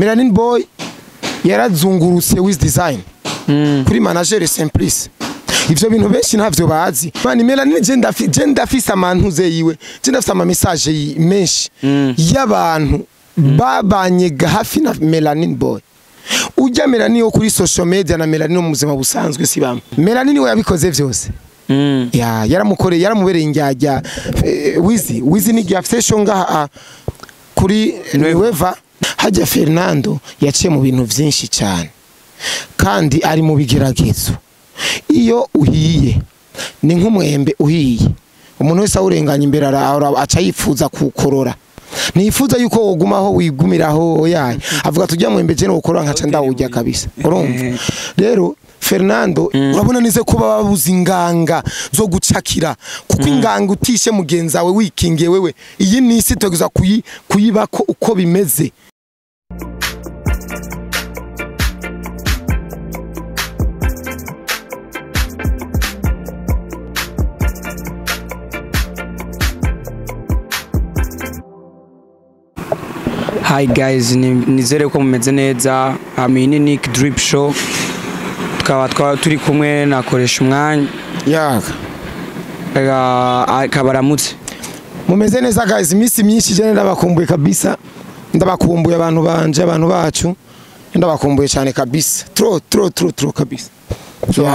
Melanin Boy yarazungurutse with design kuri manager Simplice. Ivyo bintu benshi ntavyo bazi. Mani Melanin je ndafise amantuze yiwe. Je ndafise ama message menshi y'abantu babanye hafi na Melanin Boy. Ujya Melanin yo kuri social media na Melanin mu buzima busanzwe sibamwe. Melanin we yabikoze vyose. Yaramukoreye yaramubereye injyajya wizi ni gyafise shonga kuri Nueva hajya Fernando yaciye mu bintu vyinshi cyane kandi ari mu bigeragezo. Iyo uhiye ni nk'umwembe uhiye umuntu wese awurenganya imbere aca yifuza kukorora nifuza yuko wogumaho wigumiraho yaye avuga tujya mwembe je no gukorora nkaca ndawujya kabisa urumva. Rero Fernando urabona nize kuba babuze inganga zo gucakira kuko inganga utishe mugenza we wikingiye wewe iyi nisi togiza kuyibako uko bimeze. Hi guys, nizere ko mumeze neza. Amini Nick Drip Show. Tukaba turi kumwe nakoresha umwanya. Kabaramutse. Mumeze neza guys, imisi myinshi je ndabakumbuye kabisa. Ndabakumbuye abantu banje, abantu bacu. Ndabakumbuye cyane kabisa. Tro kabisa.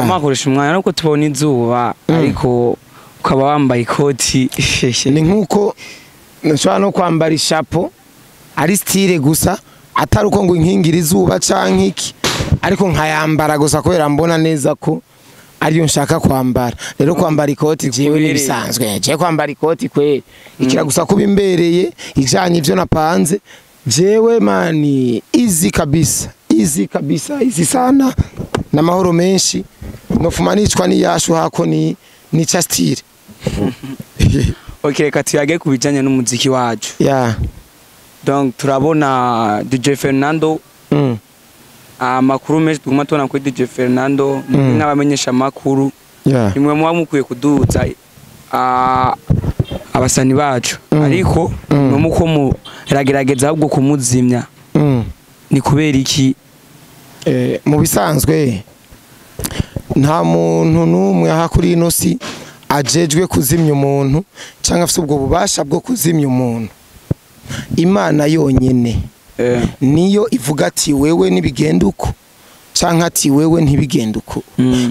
Amakoresha umwanya nuko tubona izuba ariko ukaba wambaye ikoti. Ni nkuko nshobora no kwambara ishapo ari style gusa atari uko ngo inkingira izuba canke iki ariko nkayambara gusa kubera mbona neza ko ariyo nshaka kwambara. Rero kwambara ikoti jewe nibisanzwe je kwambara ikoti kwe ikira gusa kubimbereye ijanye ivyo napanze jewe mani easy kabisa easy sana na mahoro menshi no fumanicwa ni yashu hako ni cha style. Okay, reka tuyage kubijanye n'umuziki wacu. Donc turabona DJ Fernando amakuru menshi tuguma tubona kuri DJ Fernando n'abamenyesha makuru imwe mu bamukuye kuduza abasani bacu ariko muko mu ragerageza ahubwo kumuzimya ni kubera iki? Mu bisanzwe nta muntu numwe aha kuri ino si ajejwe kuzimya umuntu cyangwa afite ubwo bubasha bwo kuzimya umuntu. Imana yonyene niyo ivuga ati wewe nibigenda uko canka ati wewe ntibigenda uko.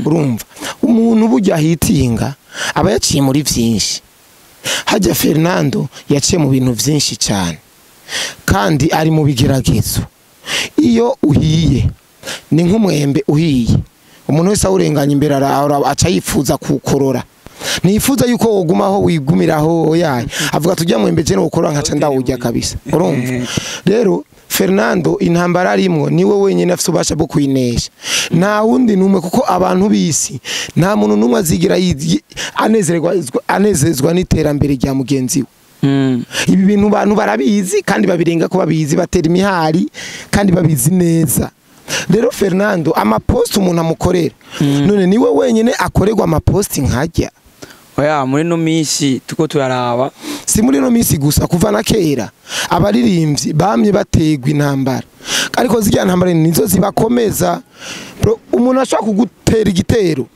Urumva umuntu bujya hitinga aba yaciye muri vyinshi. Hajya Fernando yaciye mu bintu vyinshi cyane kandi ari mu bigeragezo. Iyo uhiye ni nk'umwembe uhiye umuntu wese awurenganya imbere aca yifuza kukorora nifuza yuko wogumaho wigumiraho yaye avuga tujya mwembe je no gukorora nkaca ndawujya kabisa urumva. Rero Fernando intambara arimwo niwe wenyine afite ubasha bwo kuyinesha nta wundi numwe kuko abantu bisi nta muntu numwe azigira anezezwa n'iterambere rya mugenzi we. Ibi bintu abantu barabizi kandi babirenga ko babizi batera imihari kandi babizi neza. Rero Fernando amapost umuntu amukorera none niwe wenyine akorerwa amapost nkajya. Oya muri no misi tuko turaraba si muri no misi gusa kuva na kera abaririmbyi bamye bategwa intambara ariko zijya ntambara nizo zibakomeza. Umuntu ashaka kugutera igitero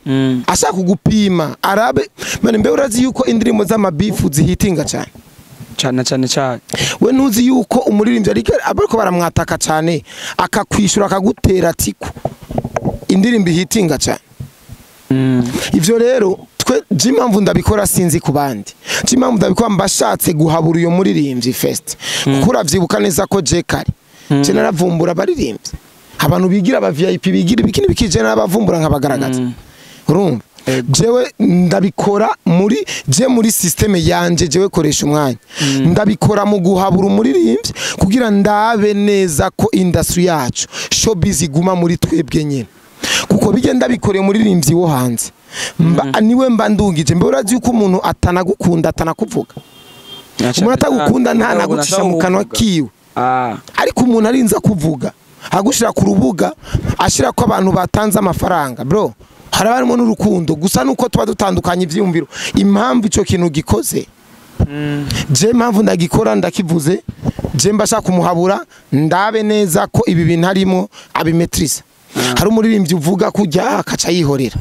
ashaka kugupima arabe mane mbe urazi yuko indirimbo z'amabifu zihitinga cyane we ntuzi yuko umuririmbyi ariko baramwataka cyane akakwishura akagutera atiku indirimbo hitinga cyane. Ivyo rero twe jimpamvu ndabikora sinzi kubandi jimpamvu ndabikora mbashatse guhabura uyo muririmbyi fest kuko uravyibuka neza ko je kare je naravumbura abaririmbyi abantu bigira aba VIP bigira ibikini bikije n'abavumbura nkabagaragaza. Urumva jewe ndabikora muri systeme yanje jewe koresha umwanya ndabikora mu guhabura umuririmbyi kugira ndabe neza ko industry yacu showbiz iguma muri twebwe nyene kuko bigenda bikoreye umuririmbyi wo hanze niwe mba ndungije mbe urazi yuko umuntu atanagukunda atanakuvuga umuntu atagukunda nta nagucisha mu kanwa kiwe ariko umuntu arinza kuvuga agushira ku rubuga ashira ko abantu batanze amafaranga bro harabarimo n'urukundo gusa nuko tuba dutandukanye ivyumviro impamvu ico kintu gikoze je impamvu ndagikora ndakivuze je mbasha kumuhabura ndabe neza ko ibi bintu harimo abimetrize. Hari umuririmbyi uvuga kujya akaca yihorera,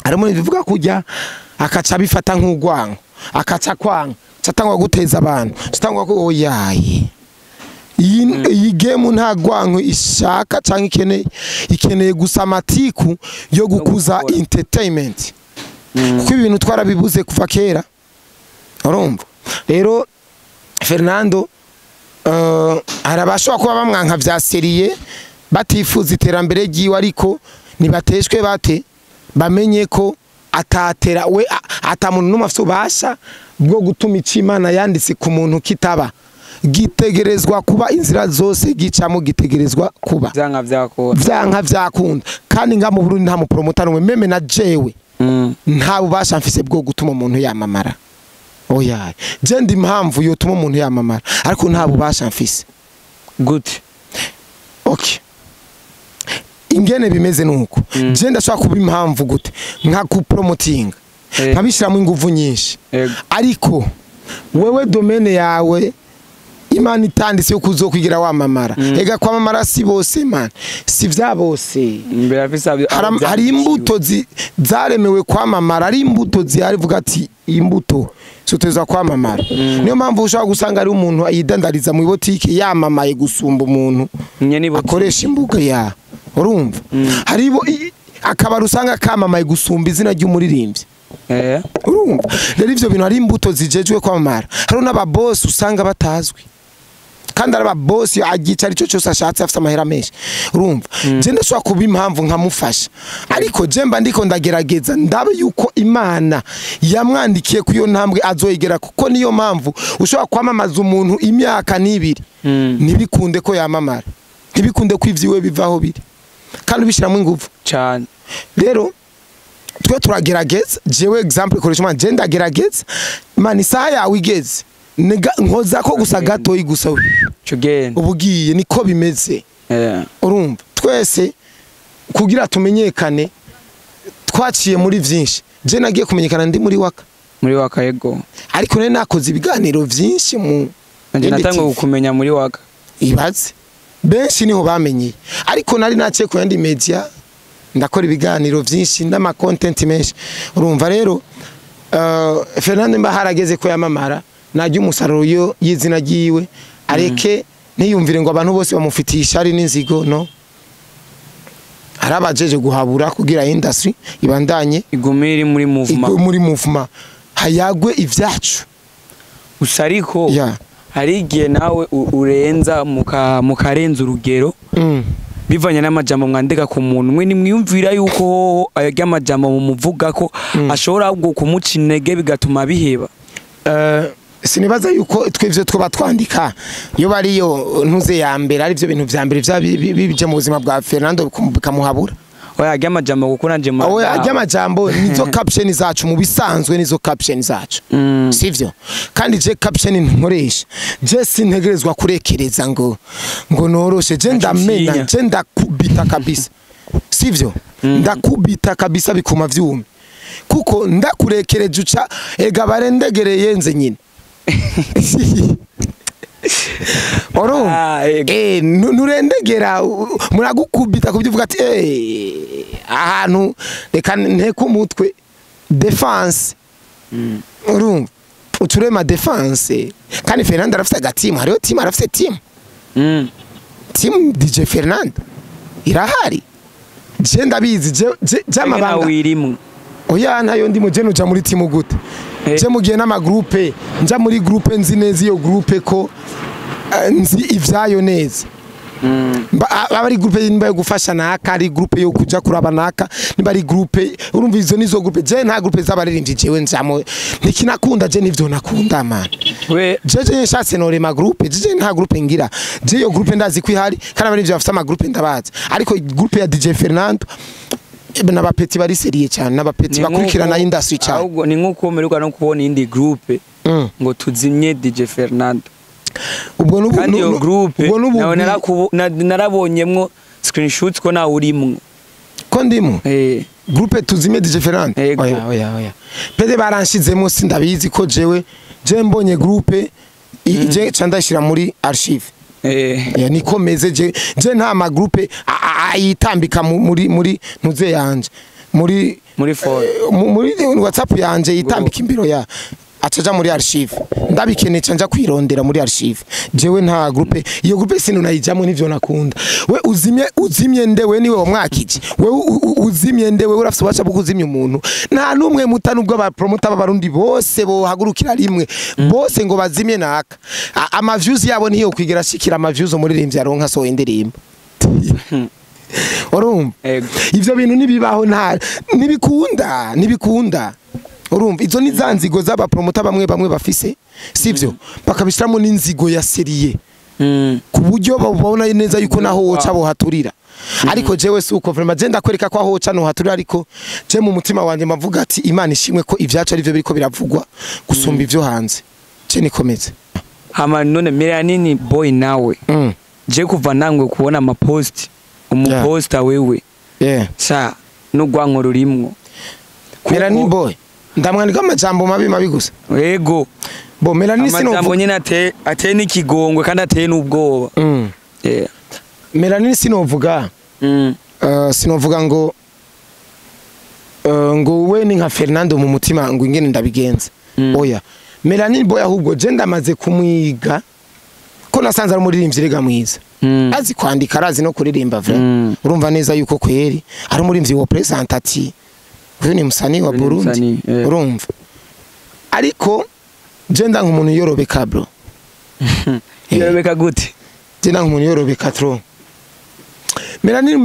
hari umuririmbyi uvuga kujya akaca bifata nk'ugwango, akaca kwanga, catangwa guteza abantu, catangwa ko oyaye iyi game nta gwango ishaka canke ikeneye gusa amatiku yo gukuza entertainment. Kuko ibintu twarabibuze kuva kera, urumva. Rero Fernando arabashwa kuba bamwanka vya seriye batifuza iterambere giwe, ariko nibateshwe bate bamenye ko atatera we atamuntu numafso basha bwo gutuma icimana yanditse ku muntu kitaba gitegerezwa kuba inzira zose gicamo, gitegerezwa kuba vyanka vyakunda. Kandi nga mu Burundi nta mu promoter numwe meme na jewe nta bubasha mfise bwo gutuma umuntu yamamara. Oya je ndi impamvu yo tuma umuntu yamamara, ariko nta bubasha mfise. Good. Okay, ingene bimeze nuko je ndashaka kuba impamvu gute nka ku promoting nkabishiramo inguvu nyinshi, ariko wewe domaine yawe Imana itanditse kuzokwigira wamamara. Ega kwamamara si bose man, si vya bose. Hari imbuto zaremewe kwamamara, ari imbuto ziharivuga ati imbuto soteza kwamamara. Niyo mpamvu ushaka gusanga ari umuntu ayidandariza mu botike yamamaye gusumba umuntu akoresha imbuga ya, urumva. Haribo akaba usanga kamamaye gusumba izina ry'umuririmbyi. Urumva. Rero ivyo bintu ari imbuto zijejwe kwamamara. Hari n'aba boss usanga batazwi, kandi araba boss agica ari cyo cyose ashatse afite amahera menshi, urumva. Je ndashobora kuba impamvu nkamufasha, ariko je mba ndiko ndagerageza ndabe yuko Imana yamwandikiye kuyo ntambwe azoyigera, kuko niyo mpamvu ushobora kwamamaza umuntu imyaka n'ibiri nibikunde ko yamamara, nibikunde ko ivyiwe bivaho biri, kandi bishiramo ingufu cyane. Rero twe turagerageza, jewe example koresha je ndagerageza, Imana isaha yawe igeze nkoza ko gusa gato igusa ubugiye niko bimeze. Urumva twese kugira tumenyekane twaciye muri vyinshi. Je nagiye kumenyekana ndi muri waka yego, ariko ne nakoze ibiganiro vyinshi mu nje natangwe gukumenya muri waka ibaze benshi niho bamenye, ariko nari naciye ku yandi media ndakora ibiganiro vyinshi n'ama content menshi, urumva. Rero Fernando mba harageze ko yamamara najye umusaruro yo yizina giwe, areke niyumvire ngo abantu bose bamufitisha ari n'inzigo, no. Arabajeje guhabura kugira industry ibandanye igumiri muri movement hayagwe ivyacu usariko. Hari igihe nawe urenza mukarenza urugero bivanye n'amajambo mwandika ku muntu mwe nimwiyumvira yuko ayajya amajambo mumuvuga ko ashobora ahubwo kumuca intege bigatuma biheba. Sinibaza yuko twivyo twoba twandika yo bariyo ntuze ya mbere ari byo bintu vya mbere bije mu buzima bwa Fernando bikamuhabura. Oya ajya amajambo kuko nanje mu oya ajya amajambo nizo caption zacu mu bisanzwe, nizo caption zacu sivyo. Kandi je caption nkoresha je sintegerezwa kurekereza ngo noroshe, je ndamena, je ndakubita kabisa sivyo. Ndakubita kabisa bikuma vyume, kuko ndakurekereje uca ega barendegereye yenze nyine. Oro nurendegera muragukubita kubyuvuga ati ahantu reka nteko umutwe defense, urumva uturema defense. Kandi Fernando arafite agatima, hariyo team, arafite team DJ Fernando irahari. Je ndabizi je amabanga wirimo. Oya ntayo ndimo je nuja muri team gute. Je mugiye n'ama groupe, nja muri groupe nzi neza iyo groupe ko nzi ivyayo neza. Abari groupe nimba yo gufasha naka, ari groupe yo kuja kuraba naka, nimba ari groupe urumva izo nizo groupe. Je nta groupe z'abaririmbyi jewe njamo nikinakunda, je nivyo nakunda man. Je nshatse norema groupe, je nta groupe ngira. Je yo groupe ndazi kwihari kandi abaririmbyi bafite ama groupe ndabaza, ariko groupe ya DJ Fernando n'abapeti bari seriye cyane, n'abapeti bakurikirana industry cyane. Ahubwo ni nkuko umeruka no kubona indi groupe ngo tuzimye DJ Fernando. Ubwo n'ubu groupe narabonyemwo screenshots ko nawe urimwe ko ndimo groupe tuzimye DJ Fernando. Oya pede baranshizemo sindabizi ko je mbonye groupe je candashira muri archive ya nikomeze je nta ma groupe ayitambika muri ntuze yanje muri WhatsApp yanje yitambika imbiro ya acaja muri archive ndabikene canja kwirondera muri archive jewe nta groupe iyo groupe sino nayijamwe nivyo nakunda we uzimye ndewe niwe wamwakije we uzimye ndewe urafise wacha bukuzimya umuntu nta numwe mutanubwo aba promoter b'abarundi bose bo hagurukira rimwe bose ngo bazimye naka ama views yabo niyo kwigera shikira ama views muri rimvye aronka so indirimbo urumva ivyo bintu nibibaho nta nibikunda urumva izo ni zanzigo z'aba promoter bamwe bafise sivyo bakabishiramo n'inzigo ya serie ku buryo babona neza yuko naho woca bo haturira ariko jewe suko vraiment je ndakwereka ko aho woca no haturira ariko je mu mutima wanje mavuga ati Imana ishimwe ko ivyacu ari byo biriko biravugwa gusumba ivyo hanze je nikomeze hama none Melanin Boy nawe je kuva nangwe kubona ama post umuposter wewe sa no gwanko rurimwo Melanin Boy ndamwandika amajambo mabi gusa yego bo Melanin sino amajambo nyine ateye n'ikigongwe kandi ateye n'ubwoba Melanin sinovuga sinovuga ngo we ni nka Fernando mu mutima ngo ingene ndabigenza oya Melanin Boy ahubwo je ndamaze kumwiga ko nasanze ari umuririmbyi rega mwiza azi kwandika arazi no kuririmba vra urumva neza yuko kweri ari umuririmbyi wo presentative uyu ni musani wa Burundi urumva ariko je ndanga umuntu yorobeka bro yorobeka gute je ndanga umuntu yorobeka tro Melanin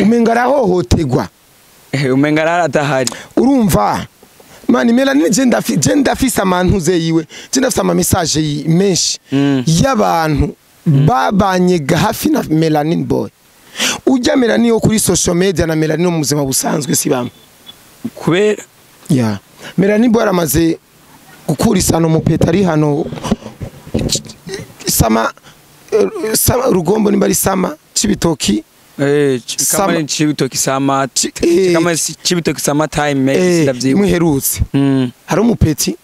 umenga arahohotegwa umenga aratahari urumva mani Melanin je ndafise amantuze yiwe je ndafise ama message menshi y'abantu babanye hafi na Melanin Boy ujya Melanin yo kuri social media na Melanin mu buzima busanzwe sibamwe kubera Melanin Boy aramaze gukurisana umupeta ari hano sama rugombo nimbari sama cibitoki kama cibitoki sama kama cibitoki sama time ndavyiwe muherutse hari umupeti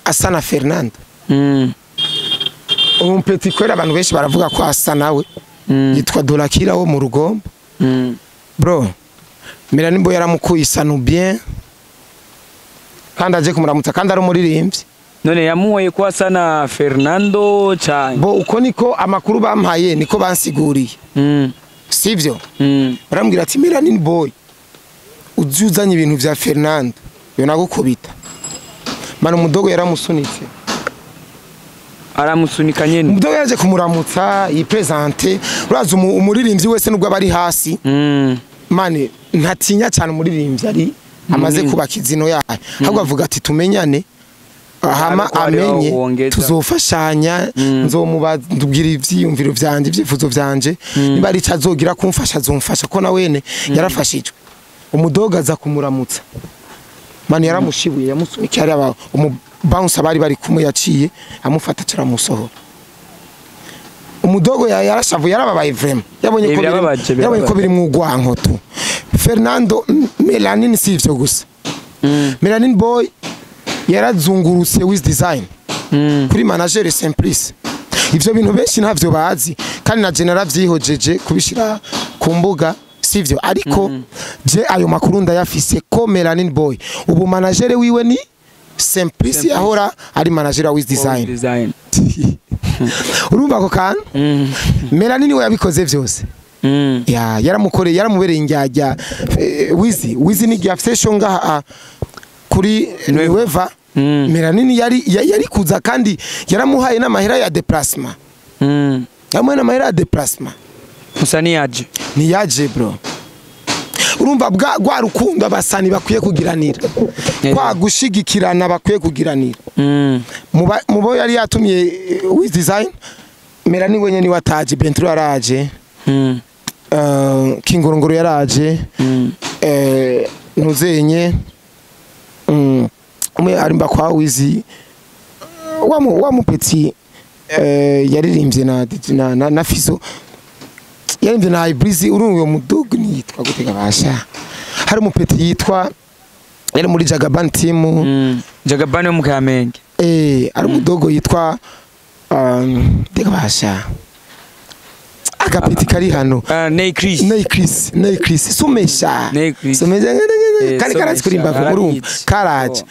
asana Fernando umupeti kwera abantu benshi baravuga ko asa nawe yitwa Dolakira wo mu rugombo bro Melanin Boy yaramukuyisana bien kandi aje kumuramutsa kandi ari umuririmbyi none yamuhoye ko asa na Fernando cyane bo uko niko amakuru bampaye niko bansiguriye sivyo barambwira ati Melanin Boy uzuzanye ibintu vya Fernando yo nagukubita mana umudogo yaramusunitse aramusunika nyene umudogo yaje kumuramutsa yipresente uraza umuririmbyi wese nubwo abari hasi mane ntatinya cyane umuririmbyi ari amaze kubaka izino yayo ahubwo avuga ati tumenyane ahama amenye tuzofashanya nzomubabwira ivyiyumviro vyanje ivyifuzo vyanje niba ari cazogira kumfasha azomfasha ko na wene yarafashijwe umudoga aza kumuramutsa mani yaramushibuye yamusunika ari aba bounce bari kumwe yaciye amufata caramusohora umudogo yarashavu yarababaye vraiment yabonye ko biri mu gwanko tu Fernando Melanin sivyo gusa Melanin Boy yarazungurutse with design kuri manager Simplice ivyo bintu benshi ntavyo bazi kandi na general vyihojeje kubishira ku mbuga sivyo ariko je ayo makuru ndayafise ko Melanin Boy ubu manager wiwe ni Simplice yahora ari manager with design urumva ko kan Melanin we yabikoze vyose yaramukoreye yaramubereye injyajya wizi ni gyafise shonga kuri Nueva Melanin yari kuza kandi yaramuhaye n'amahera ya déplacement yamuhaye n'amahera ya déplacement musani yaje ni yaje bro urumva gwa rukundo abasani bakwiye kugiranira kwa gushigikirana bakwiye kugiranira mubo yari yatumye with design Melanin wenye ni wataje Bentro araje Kingorongoro yaraje ntuzenye umwe arimba kwa wizi wa mupeti yaririmbye na Fizo yaririmbye na Ibrizi urumwe mudogo nitwa gutega basha hari umupeti yitwa yari muri Jagaban team Jagaban yo mu Kamenge ari umudogo yitwa ndeka basha agapeti kari hano Ney Chris sumesha kani karazi kurimba vurumu karaje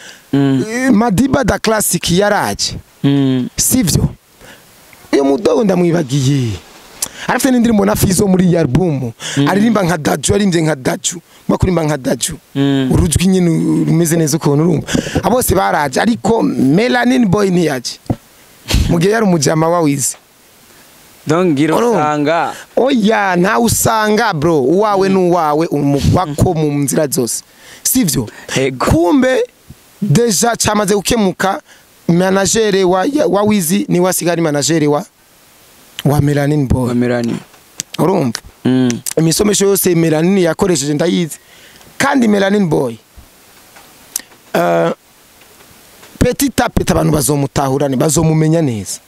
Madiba da classic yaraje sivyo uyo mudogo ndamwibagiye arafite n'indirimbo na Fizo muri iyi album aririmba nka Daju arimbye nka Daju bakurimba nka Daju urujwi nyine rumeze neza ukuntu urumva abose baraje ariko Melanin Boy ntiyaje mugihe yari umujama wa Wiz donc ngiro sanga oya nta usanga bro uwawe n'uwawe umugwako mu nzira zose sivyo kumbe deja cyamaze gukemuka manager wa Wiz ni wasigari manager wa Melanin Boy urumva imisomesho yose Melanin yakoresheje ndayizi kandi Melanin Boy petit à petit abantu bazomutahurane bazomumenya neza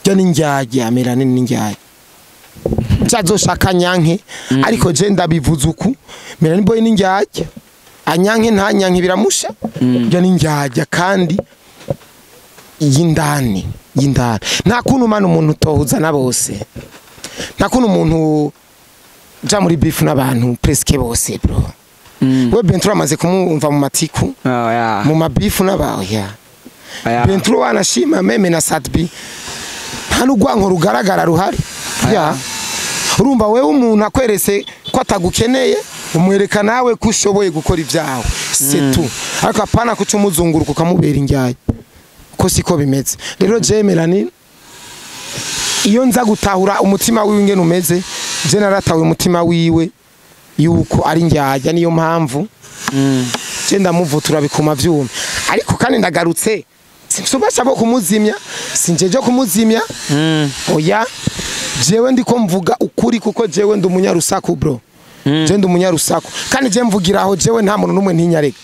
byo ninjyaje ya Melanin ninjyaje cyazoshaka nyanke ariko je ndabivuze uku Melanin Boy ninjyaje anyanke nta nyanke biramusha byo ninjyaje kandi yindani nta kuntu mana umuntu utohuza na bose nta kuntu umuntu ja muri beef n'abantu presque bose bro we Bentro amaze kumumva mu matiku mu mabifu n'abaho Bentro wanashima meme na Satbi nta n'ugwanko rugaragara ruhari urumva wewe umuntu akwerese ko atagukeneye umwereka nawe ko ushoboye gukora ibyawe c'est tout ariko apana kucumuzunguruka ukamubera injyaye ko siko bimeze rero je Melanin iyo nza gutahura umutima wiwe ngene umeze je naratawe umutima wiwe yuko ari njyajya niyo mpamvu je ndamuvutura bikuma vyuma ariko kandi ndagarutse sinsobasha bo kumuzimya sinjeje kumuzimya oya jewe ndiko mvuga ukuri kuko jewe ndi umunyarusaku bro je ndi umunyarusaku kandi je mvugiraho jewe nta muntu numwe ntinyarega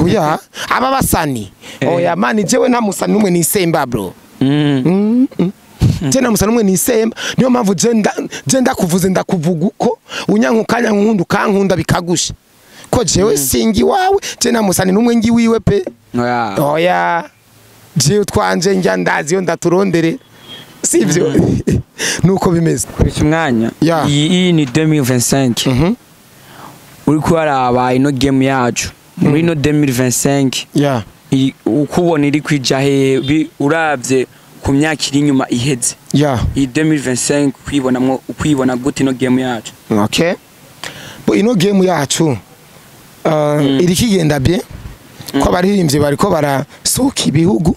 oya aba basani oya mani jewe nta musani numwe nisemba bro je nta musani numwe nisemba niyo mpamvu je ndakuvuze ndakuvuga uko unyankukanya nkundu kankunda bikagusha ko jewe singi wawe je nta musani numwe ngi wiwe pe oya je twanje njya ndazi yo ndaturondere sivyo nuko bimeze umwanya iyi ni 2025 uri kwaraba ino game yacu muri no 2025 ukubona iri kwija he uravye ku myaka iri nyuma iheze iyi 2025 kwibonamwo ukwibona gute ino game yacu okay bo ino game yacu iri kigenda bien ko baririmbye bariko barasohoka ibihugu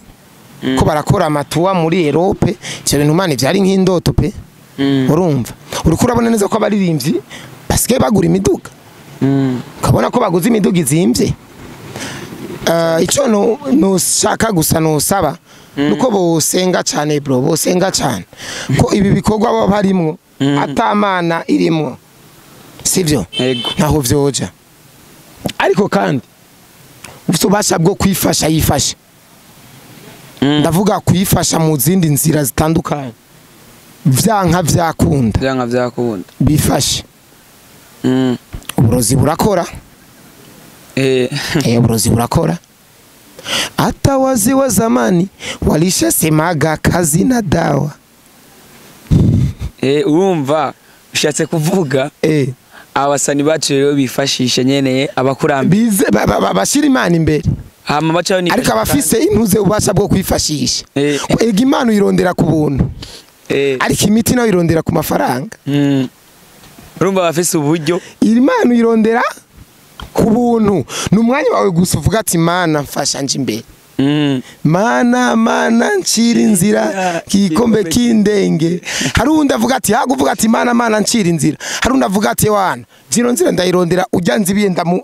ko barakora amatuwa muri Europe cyo bintu mani byari nk'indoto pe urumva uriko urabona neza ko abaririmbyi basike bagura imiduga kabona ko baguze imiduga izimvye ico no shaka gusa no saba nuko bosenga cyane bro bosenga cyane ko ibi bikorwa baba barimwo atamana irimwo sivyo naho vyoja ariko kandi ubasha bwo kwifasha yifasha ndavuga kwifasha mu zindi nzira zitandukanye vyanka vyakunda bifashe uburozi burakora uburozi burakora hata wazee wa zamani walishasemaga kazi na dawa urumva ushatse kuvuga abasani bacu rero bifashisha nyene abakurambize bashira imana imbere hama bacaho ni ariko abafise intuze ubasha bwo kwifashisha ega imana uyirondera ku buntu ariko imiti nayo irondera ku mafaranga urumva bafise uburyo imana uyirondera ku buntu n'umwanya wawe gusa uvuga ati mana mfasha nje imbere mana ncira inzira kikombe kindenge hari undi avuga ati haguvuga ati mana ncira inzira hari undi avuga ati wana zino nzira ndayirondera ujya nzibiye ndamu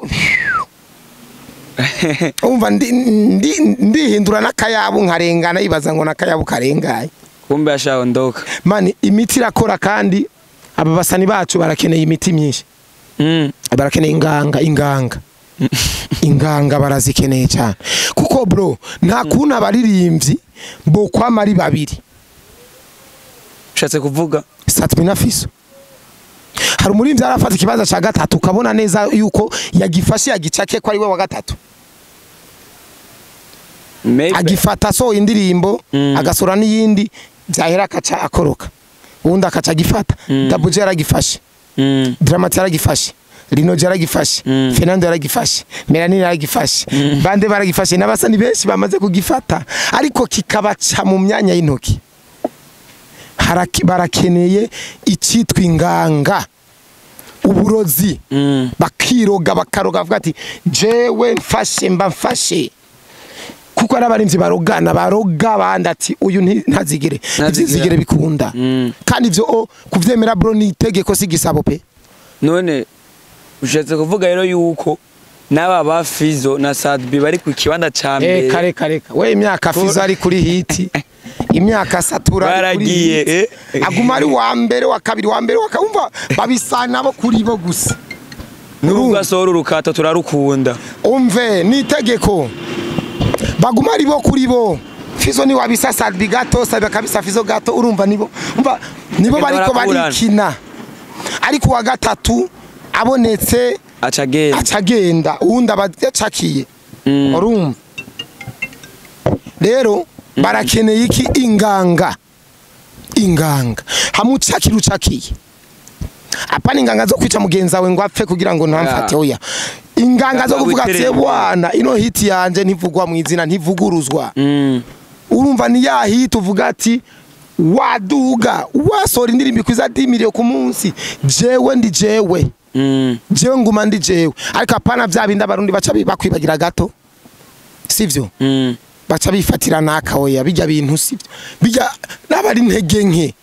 umva ndihindura n'akayabu nkarengana ibaza ngo n'akayabu karengaye kumbe ashaho ndoka mani imiti irakora kandi aba basani bacu barakeneye imiti myinshi barakeneye inganga barazikeneye cyane kuko bro nta kuntu abaririmbyi bo kwamari babiri ushatse kuvuga Satbi na Fizo hari umurimbyi arafata ikibazo cya gatatu ukabona neza yuko yagifashe yagicake ko ari we wa gatatu agifata so indirimbo agasora n'iyindi byahera akaca akoroka ubundi akaca agifata Double J yaragifashe Dramati yaragifashe Lino yaragifashe Fernando yaragifashe Melanie yaragifashe bande baragifashe n'abasani benshi bamaze kugifata ariko kikabaca mu myanya y'intoki barakeneye icitwa inganga uburozi bakiroga bakaroga avuga ati jewe mfashe mba mfashe kuko arabarimvye barogana baroga bandi ati uyu ntazigere bikunda kandi ivyo kuvyemera bro ni itegeko sigisabo pe none ushatse kuvuga rero yuko n'aba ba Fizo na Sadbi bari ku kibanza ca mbere kare we imyaka Fizo ari kuri hiti imyaka Satura baragiye aguma ari wa mbere wa kabiri wa mbere wakumva babisana bo kuri bo gusa n'uruga soro rukata turarukunda umve ni itegeko baguma ari bo kuri bo Fizo ni wabisa Sadbi gato sabe kabisa Fizo gato urumva nibo bariko barikina ariko wa gatatu abonetse acagenda uwundi abacakiye urumva rero barakeneye iki inganga hamucakira ucakiye apana inganga zo kwica mugenza we ngo apfe kugira ngo ntamfate oya inganga zo kuvuga ati bwana ino hiti yanje ntivugwa mu izina ntivuguruzwa urumva ni ya hiti uvuga ati waduga wasora indirimbo kwiza 10 million ku munsi jewe ndi jewe nguma ndi jewe ariko apana bya bindi abarundi baca bakwibagira gato sivyo baca bifatira naka oya bijya bintu sivyo bijya nabari ntege nke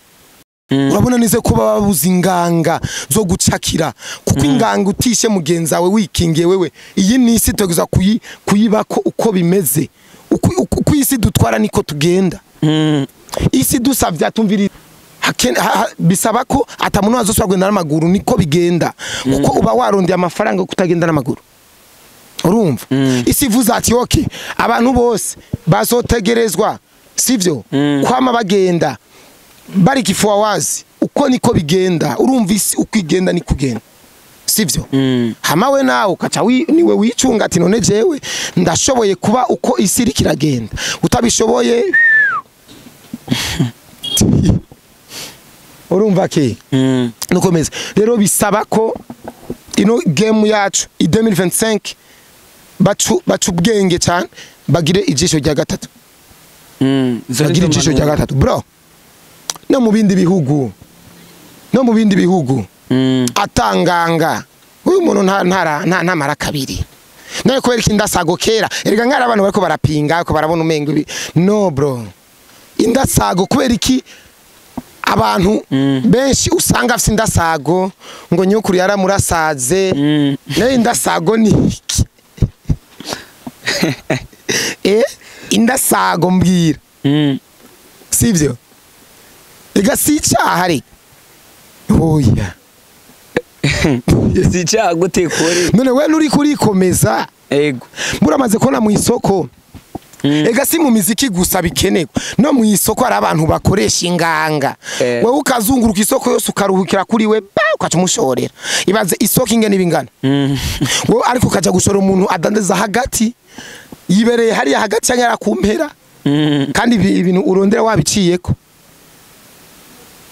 urabona nize kuba babuza inganga zo gucakira kuko inganga utishe mugenza we wikingiye wewe iyi nisi togiza kuyibako uko bimeze uko isi dutwara niko tugenda isi dusavye atumvira bisaba ko atamuntu azosubira kugenda n'amaguru niko bigenda kuko uba warondeye amafaranga kutagenda n'amaguru urumva isi vuza ati okay abantu bose bazotegerezwa sivyo kwama bagenda bari kifuwa wazi uko niko bigenda urumva isi uko igenda niko kugenda sivyo hamawe nawe ukaca niwe wicunga ati none jewe ndashoboye kuba uko isi iri kiragenda utabishoboye urumva ke nukomeza rero bisaba ko ino game yacu i 2025 bacu ubwenge cyane bagire ijisho rya gatatu bagire ijisho rya gatatu bro no mu bindi bihugu atanganga uyu muntu nta mara kabiri nayo kubera indasago kera erega ngara abantu bariko barapinga ko barabona umengo no bro indasago kubera iki abantu benshi usanga afite indasago ngo nyukuri yaramurasaze nayo indasago ni iki indasago mbwira sivyo ega sicaha ari oya sicaha gutekore none we nuri kurikomeza ego muramaze kona mu isoko ega si mu miziki gusa bikenerwa no mu isoko ari abantu bakoresha inganga wewe ukazunguruka isoko yose ukaruhukira kuri we ukaca umushorera ibaze isoko ingene bingana wewe ariko ukaja gushora umuntu adandaza hagati yibereye hariya hagati cyangwa yarakumpera kandi ibintu urondera wabiciyeko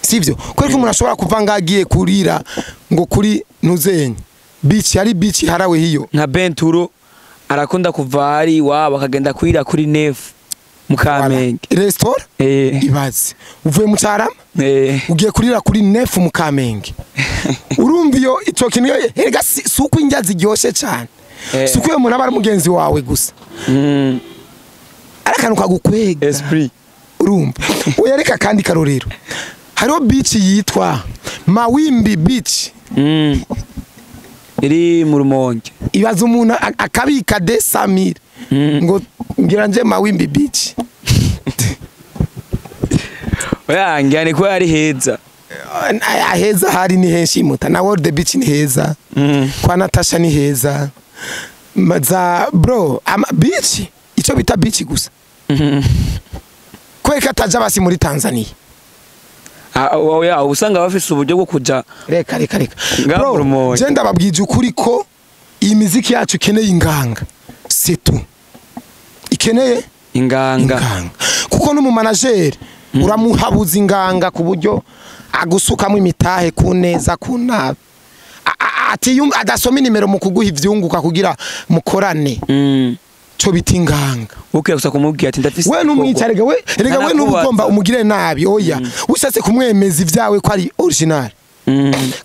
sivyo kweko umuntu ashobora kuvanga agiye kurira ngo kuri nuzenye beach hari beach harawe hiyo nka Benturo arakunda kuva hari waba akagenda kwira kuri nefu Mukamenge restaurant ibaze uvuye mu Carama ugiye kurira kuri nefu Mukamenge urumva iyo ico kintu erega suko injya ziryoshe cyane suko iyo umuntu abari mugenzi wawe gusa arakanuka gukwega esprit urumva uyareka kandi karorero hariho beach yitwa Mawimbi beach iri mu Rumonge ibaza umuntu akabika 200,000 ngo ngira nje Mawimbi beach oya ngane ko ari heza heza hari ni henshi muta na World Beach ni heza kwa Natasha ni heza maza bro beach ico bita beach gusa kweka taja basi muri Tanzania oya usanga bafise uburyo bwo kuja reka bro genda babwije ukuri ko iyi miziki yacu ikeneye inganga setu ikeneye inganga kuko no mu manager uramuhabuza inganga ku buryo agusukamo imitahe ku neza ku nabi adasoma inimero mu kuguha ivyunguka kugira mukorane cyo biti inganga uke gusa kumubwira ati ndafise we numwicarega we erega we nubugomba umugire nabi oya ushatse kumwemeza ivyawe ko ari original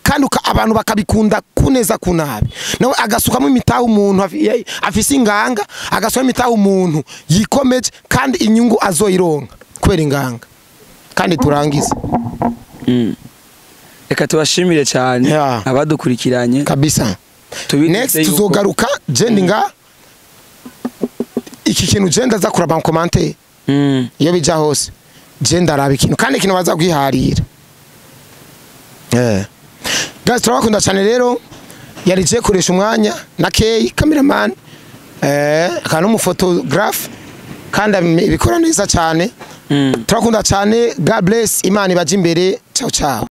kandi abantu bakabikunda kuneza kunabi nawe agasukamo imitahe umuntu afise inganga agasoma imitahe umuntu yikomeje kandi inyungu azoyironka kubera inganga kandi turangiza reka tubashimire cyane abadukurikiranye kabisa next tuzogaruka jendinga iki kintu jenda za kuraba commentaire iyo bija hose jenda araba ikintu kandi ikintu baza kwiharira guys turabakunda cyane rero yarije koresha umwanya na Kay cameraman akana umufotographe kandi bikora neza cyane turakunda cyane God bless Imana ibaje imbere ciao ciao